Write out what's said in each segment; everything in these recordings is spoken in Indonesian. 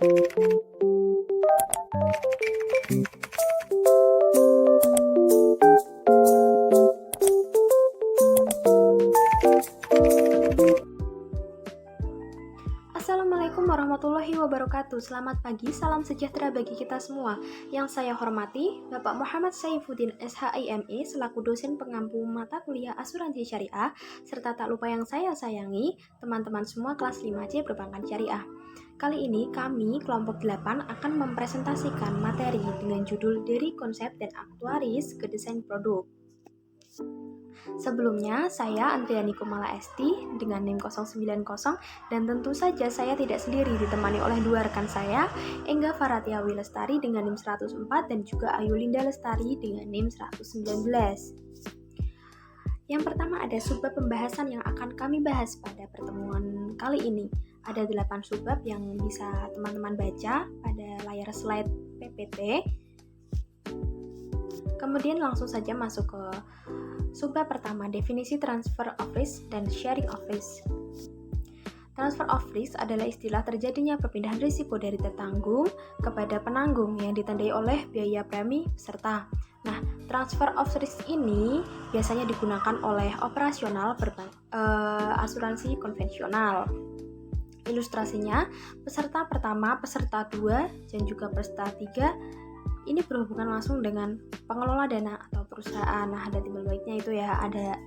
Assalamualaikum warahmatullahi wabarakatuh. Selamat pagi, salam sejahtera bagi kita semua. Yang saya hormati, Bapak Muhammad Saifuddin SHIME selaku dosen pengampu mata kuliah asuransi syariah, serta tak lupa yang saya sayangi, teman-teman semua kelas 5C perbankan syariah. Kali ini kami, kelompok 8, akan mempresentasikan materi dengan judul dari konsep dan aktuaris ke desain produk. Sebelumnya, saya Andriani Kumala Esti dengan NIM 090 dan tentu saja saya tidak sendiri ditemani oleh dua rekan saya, Engga Faratiawi Lestari dengan NIM 104 dan juga Ayu Linda Lestari dengan NIM 119. Yang pertama ada subbab pembahasan yang akan kami bahas pada pertemuan kali ini. Ada 8 subbab yang bisa teman-teman baca pada layar slide PPT. Kemudian langsung saja masuk ke subbab pertama, definisi transfer of risk dan sharing of risk. Transfer of risk adalah istilah terjadinya perpindahan risiko dari tertanggung kepada penanggung yang ditandai oleh biaya premi peserta. Nah, transfer of risk ini biasanya digunakan oleh operasional asuransi konvensional. Ilustrasinya, peserta pertama, peserta 2, dan juga peserta 3 ini berhubungan langsung dengan pengelola dana atau perusahaan. Nah, ada timbal baliknya itu ya, ada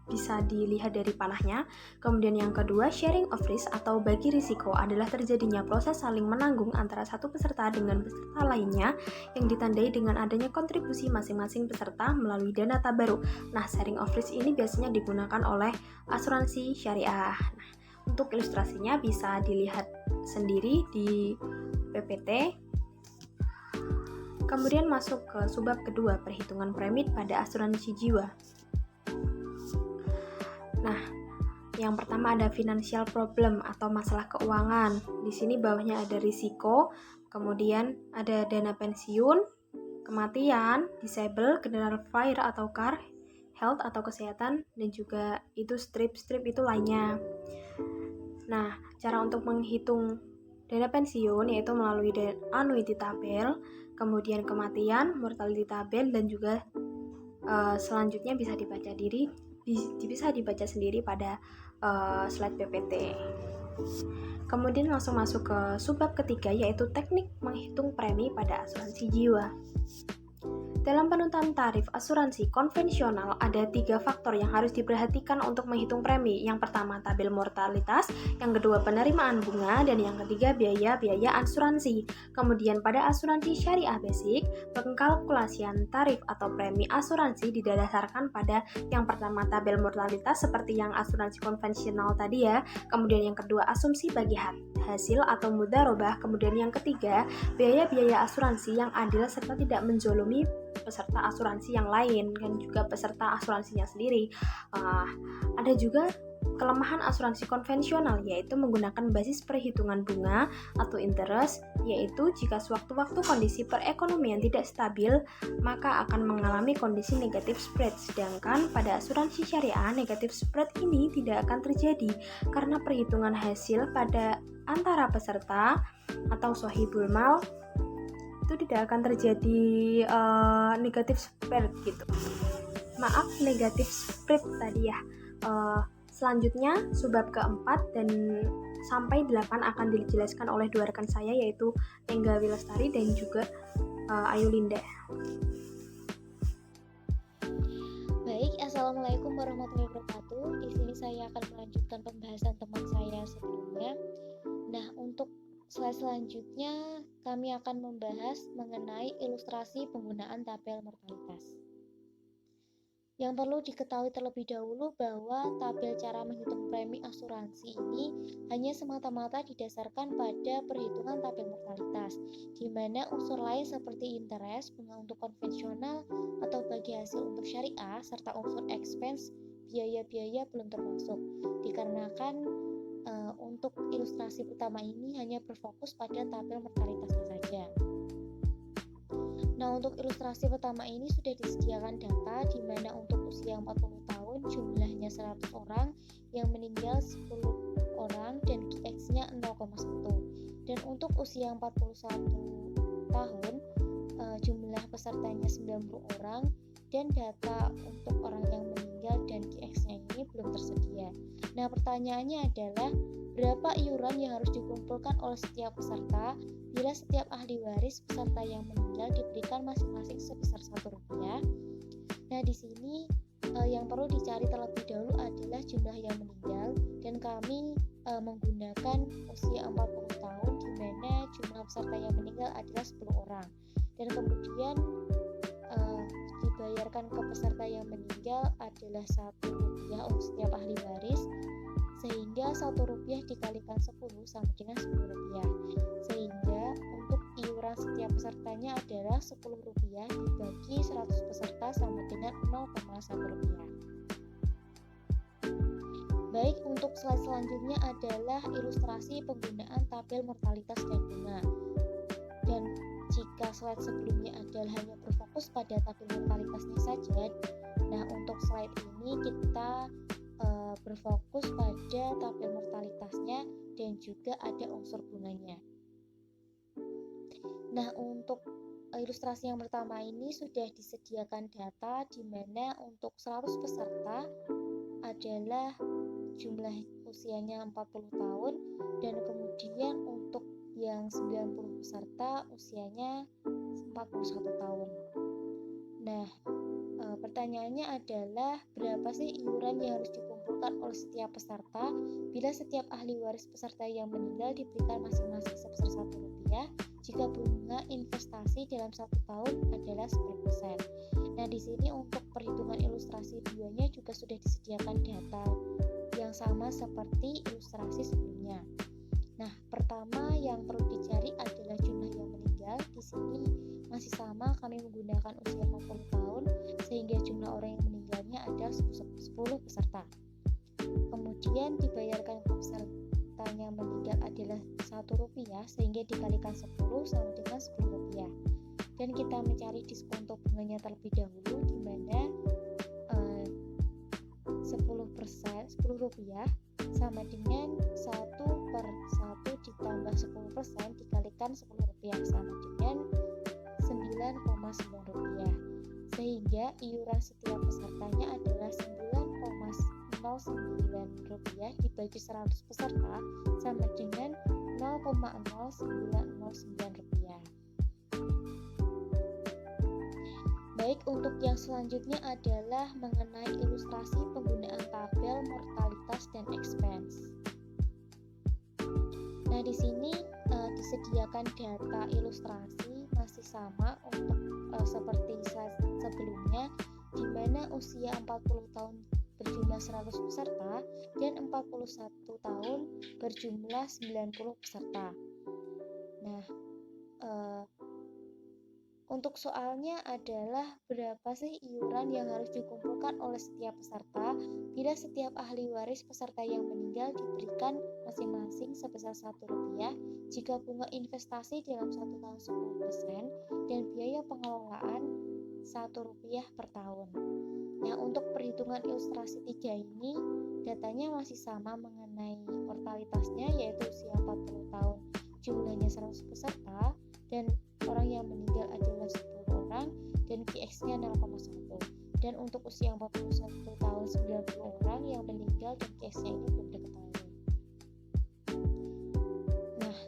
bisa dilihat dari panahnya. Kemudian yang kedua, sharing of risk atau bagi risiko adalah terjadinya proses saling menanggung antara satu peserta dengan peserta lainnya yang ditandai dengan adanya kontribusi masing-masing peserta melalui dana tabaruk. Nah, sharing of risk ini biasanya digunakan oleh asuransi syariah. Nah, untuk ilustrasinya bisa dilihat sendiri di PPT. Kemudian masuk ke subbab kedua, perhitungan premi pada asuransi jiwa. Nah, yang pertama ada financial problem atau masalah keuangan. Di sini bawahnya ada risiko, kemudian ada dana pensiun, kematian, disable, general fire atau car, health atau kesehatan, dan juga itu strip itu lainnya. Nah, cara untuk menghitung dana pensiun yaitu melalui annuity tabel, kemudian kematian, mortality tabel, dan juga selanjutnya bisa dibaca sendiri pada slide PPT. Kemudian langsung masuk ke subbab ketiga yaitu teknik menghitung premi pada asuransi jiwa. Dalam penentuan tarif asuransi konvensional ada 3 faktor yang harus diperhatikan untuk menghitung premi. Yang pertama tabel mortalitas, yang kedua penerimaan bunga, dan yang ketiga biaya asuransi. Kemudian pada asuransi syariah basic, pengkalkulasian tarif atau premi asuransi didasarkan pada yang pertama tabel mortalitas seperti yang asuransi konvensional tadi ya. Kemudian yang kedua asumsi bagi hasil atau mudharabah. Kemudian yang ketiga biaya asuransi yang adil serta tidak menzolimi peserta asuransi yang lain dan juga peserta asuransinya sendiri. Ada juga kelemahan asuransi konvensional yaitu menggunakan basis perhitungan bunga atau interest, yaitu jika sewaktu-waktu kondisi perekonomian tidak stabil maka akan mengalami kondisi negatif spread. Sedangkan pada asuransi syariah negatif spread ini tidak akan terjadi karena perhitungan hasil pada antara peserta atau sohibul mal itu tidak akan terjadi negatif spread gitu. Maaf, negatif spread tadi ya. Selanjutnya subbab keempat dan sampai 8 akan dijelaskan oleh dua rekan saya yaitu Engga Lestari dan juga Ayu Linda. Baik, Assalamualaikum warahmatullahi wabarakatuh. Di sini saya akan melanjutkan pembahasan teman saya sebelumnya. Nah, untuk slide selanjutnya kami akan membahas mengenai ilustrasi penggunaan tabel mortalitas. Yang perlu diketahui terlebih dahulu bahwa tabel cara menghitung premi asuransi ini hanya semata-mata didasarkan pada perhitungan tabel mortalitas, di mana unsur lain seperti interest, bunga untuk konvensional atau bagi hasil untuk syariah, serta unsur expense, biaya-biaya belum termasuk, dikarenakan untuk ilustrasi pertama ini hanya berfokus pada tabel mortalitasnya saja. Nah, untuk ilustrasi pertama ini sudah disediakan data di mana untuk usia 40 tahun jumlahnya 100 orang, yang meninggal 10 orang dan QX-nya 0,1. Dan untuk untuk usia 41 tahun jumlah pesertanya 90 orang dan data untuk orang yang meninggal dan QX-nya ini belum tersedia. Nah, pertanyaannya adalah berapa iuran yang harus dikumpulkan oleh setiap peserta bila setiap ahli waris peserta yang meninggal diberikan masing-masing sebesar Rp1. Nah, di sini yang perlu dicari terlebih dahulu adalah jumlah yang meninggal, dan kami menggunakan usia 40 tahun di mana jumlah peserta yang meninggal adalah 10 orang. Dan kemudian dibayarkan ke peserta yang meninggal adalah Rp1 untuk setiap ahli waris, sehingga Rp1 dikalikan 10 sama dengan Rp10, sehingga untuk iuran setiap pesertanya adalah Rp10 dibagi 100 peserta sama dengan Rp0,1. Baik, untuk slide selanjutnya adalah ilustrasi penggunaan tabel mortalitas dan bunga. Dan jika slide sebelumnya adalah hanya berfokus pada tabel mortalitasnya saja, nah untuk slide ini kita berfokus pada tabel mortalitasnya dan juga ada unsur bunganya. Nah, untuk ilustrasi yang pertama ini sudah disediakan data di mana untuk 100 peserta adalah jumlah usianya 40 tahun, dan kemudian untuk yang 90 peserta usianya 41 tahun. Nah, pertanyaannya adalah berapa sih iuran yang harus dikumpulkan oleh setiap peserta bila setiap ahli waris peserta yang meninggal diberikan masing-masing sebesar Rp1 jika bunga investasi dalam 1 tahun adalah 10%. Nah, di sini untuk perhitungan ilustrasi duanya juga sudah disediakan data yang sama seperti ilustrasi sebelumnya. Nah, pertama yang perlu dicari adalah jumlah yang meninggal. Di sini masih sama, kami menggunakan usia 40 tahun sehingga jumlah orang yang meninggalnya adalah 10 peserta. Kemudian dibayarkan ke pesertanya meninggal adalah Rp1 sehingga dikalikan 10 sama dengan Rp10. Dan kita mencari diskonto bunganya terlebih dahulu di mana Rp10 sama dengan 1/1 ditambah 10% dikalikan Rp10 sama dengan Rp9,9, sehingga iuran setiap pesertanya adalah Rp9,09 dibagi 100 peserta sama dengan Rp0,0909. Baik, untuk yang selanjutnya adalah mengenai ilustrasi penggunaan tabel mortalitas dan expense. Nah, di sini disediakan data ilustrasi masih sama untuk seperti slide sebelumnya, di mana usia 40 tahun berjumlah 100 peserta dan 41 tahun berjumlah 90 peserta. Nah, untuk soalnya adalah berapa sih iuran yang harus dikumpulkan oleh setiap peserta bila setiap ahli waris peserta yang meninggal diberikan masing-masing sebesar Rp1 jika bunga investasi dalam 1 tahun 10% dan biaya pengelolaan Rp1 per tahun. Nah, untuk perhitungan ilustrasi 3 ini datanya masih sama mengenai mortalitasnya, yaitu usia 40 tahun jumlahnya 100 peserta dan orang yang meninggal adalah 10 orang dan QX-nya 0,1. Dan untuk usia 41 tahun 90 orang yang meninggal dan QX-nya ini belum diketahui. Nah,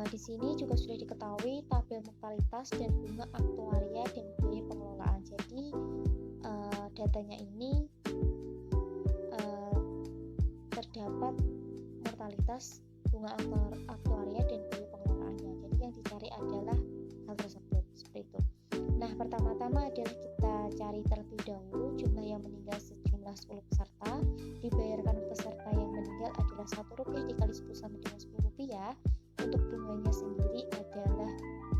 di sini juga sudah diketahui tabel mortalitas dan bunga aktuaria dan biaya pengelolaan. Jadi datanya ini terdapat mortalitas, bunga aktuaria dan biaya pengelolaannya. Jadi yang dicari adalah hal tersebut, seperti itu. Nah, pertama-tama adalah kita cari terlebih dahulu jumlah yang meninggal sejumlah 10 peserta. Dibayarkan peserta yang meninggal adalah Rp1 dikali 10 sama dengan Rp10. Untuk bunganya sendiri adalah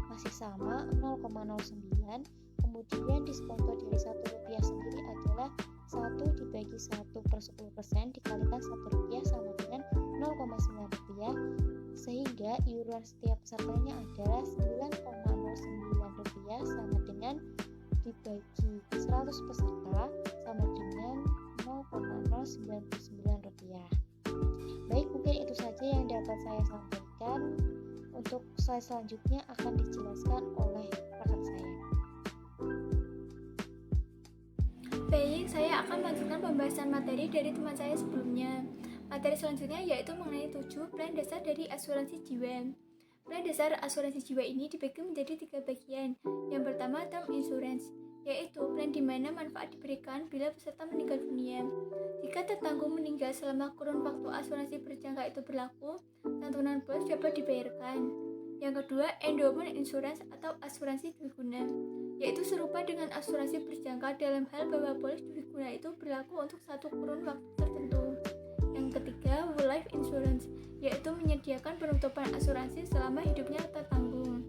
masih sama 0,09. Kemudian diskonto dari Rp1 sendiri adalah 1 dibagi 1/10% dikalikan Rp1 sama dengan Rp0,9, sehingga iuran setiap pesertanya adalah Rp9,09 sama dengan dibagi 100 peserta sama dengan Rp0,099. Baik, mungkin itu saja yang dapat saya sampaikan. untuk slide selanjutnya akan dijelaskan oleh rekan saya. Baik, saya akan melanjutkan pembahasan materi dari teman saya sebelumnya. Materi selanjutnya yaitu mengenai 7 plan dasar dari asuransi jiwa. Plan dasar asuransi jiwa ini dibagi menjadi 3 bagian. Yang pertama, term insurance, yaitu plan di mana manfaat diberikan bila peserta meninggal dunia. Jika tertanggung meninggal selama kurun waktu asuransi berjangka itu berlaku, santunan bos dapat dibayarkan. Yang kedua, endowment insurance atau asuransi dwiguna, yaitu serupa dengan asuransi berjangka dalam hal bahwa polis dwiguna itu berlaku untuk satu kurun waktu tertentu. Yang ketiga, whole life insurance, yaitu menyediakan penutupan asuransi selama hidupnya tertanggung.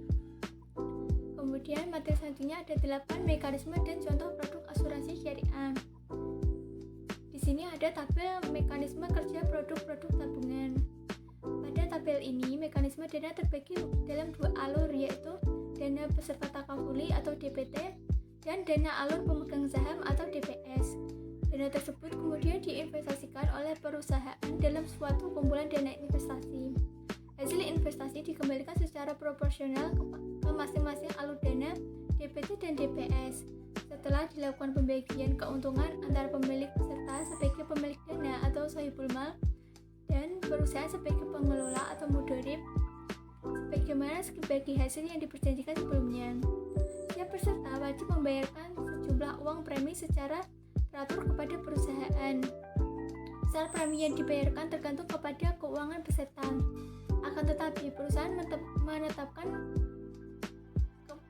Kemudian materi selanjutnya ada 8 mekanisme dan contoh produk asuransi syariah. Di sini ada tabel mekanisme kerja produk-produk tabungan. Pada tabel ini, mekanisme dana terbagi dalam 2 alur, yaitu dana peserta takafuli atau DPT dan dana alur pemegang saham atau DPS. Dana tersebut kemudian diinvestasikan oleh perusahaan dalam suatu kumpulan dana investasi. Hasil investasi dikembalikan secara proporsional ke masing-masing alur dana DPT dan DPS. Setelah dilakukan pembagian keuntungan antara pemilik peserta sebagai pemilik dana atau sahibul mal dan perusahaan sebagai pengelola atau mudorib, sebagaimana bagi hasil yang diperjanjikan sebelumnya. Setiap peserta wajib membayarkan sejumlah uang premi secara teratur kepada perusahaan. Besar premi yang dibayarkan tergantung kepada keuangan peserta. Akan tetapi, perusahaan menetapkan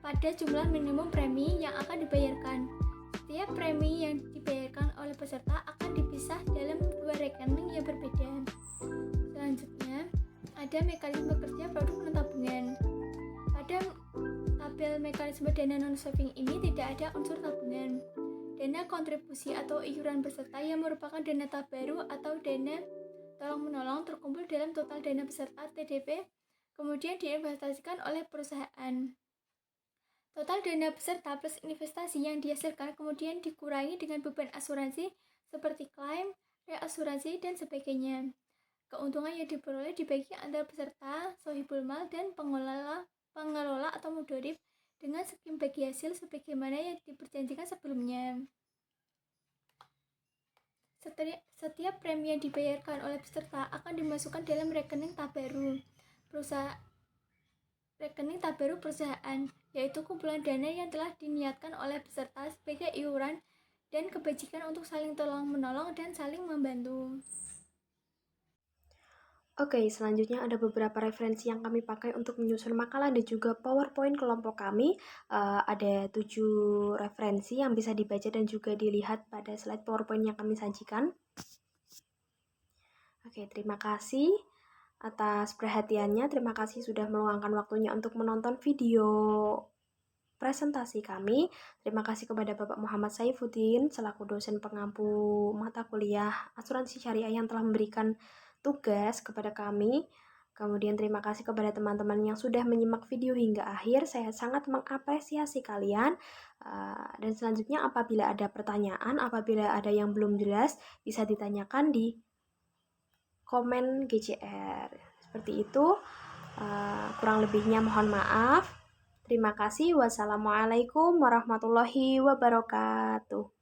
pada jumlah minimum premi yang akan dibayarkan. Setiap premi yang dibayarkan oleh peserta akan dipisah dalam 2 rekening yang berbeda. Selanjutnya, ada mekanisme kerja produk non-tabungan. Pada tabel mekanisme dana non-saving ini tidak ada unsur tabungan. Dana kontribusi atau iuran peserta yang merupakan dana tabaru atau dana tolong-menolong terkumpul dalam total dana peserta TDP, kemudian diinvestasikan oleh perusahaan. Total dana peserta plus investasi yang dihasilkan kemudian dikurangi dengan beban asuransi seperti klaim, reasuransi, dan sebagainya. Keuntungan yang diperoleh dibagi antara peserta, sohibul mal, dan pengelola atau mudorib dengan skim bagi hasil sebagaimana yang diperjanjikan sebelumnya. Setiap premi yang dibayarkan oleh peserta akan dimasukkan dalam rekening tabaru perusahaan, yaitu kumpulan dana yang telah diniatkan oleh peserta sebagai iuran dan kebajikan untuk saling tolong-menolong dan saling membantu. Oke, selanjutnya ada beberapa referensi yang kami pakai untuk menyusun makalah dan juga PowerPoint kelompok kami. Ada 7 referensi yang bisa dibaca dan juga dilihat pada slide PowerPoint yang kami sajikan. Oke, terima kasih atas perhatiannya. Terima kasih sudah meluangkan waktunya untuk menonton video presentasi kami. Terima kasih kepada Bapak Muhammad Saifuddin selaku dosen pengampu mata kuliah asuransi syariah yang telah memberikan tugas kepada kami. Kemudian terima kasih kepada teman-teman yang sudah menyimak video hingga akhir. Saya sangat mengapresiasi kalian. Dan selanjutnya apabila ada pertanyaan, apabila ada yang belum jelas, bisa ditanyakan di komen GCR. Seperti itu. Kurang lebihnya mohon maaf. Terima kasih. Wassalamualaikum warahmatullahi wabarakatuh.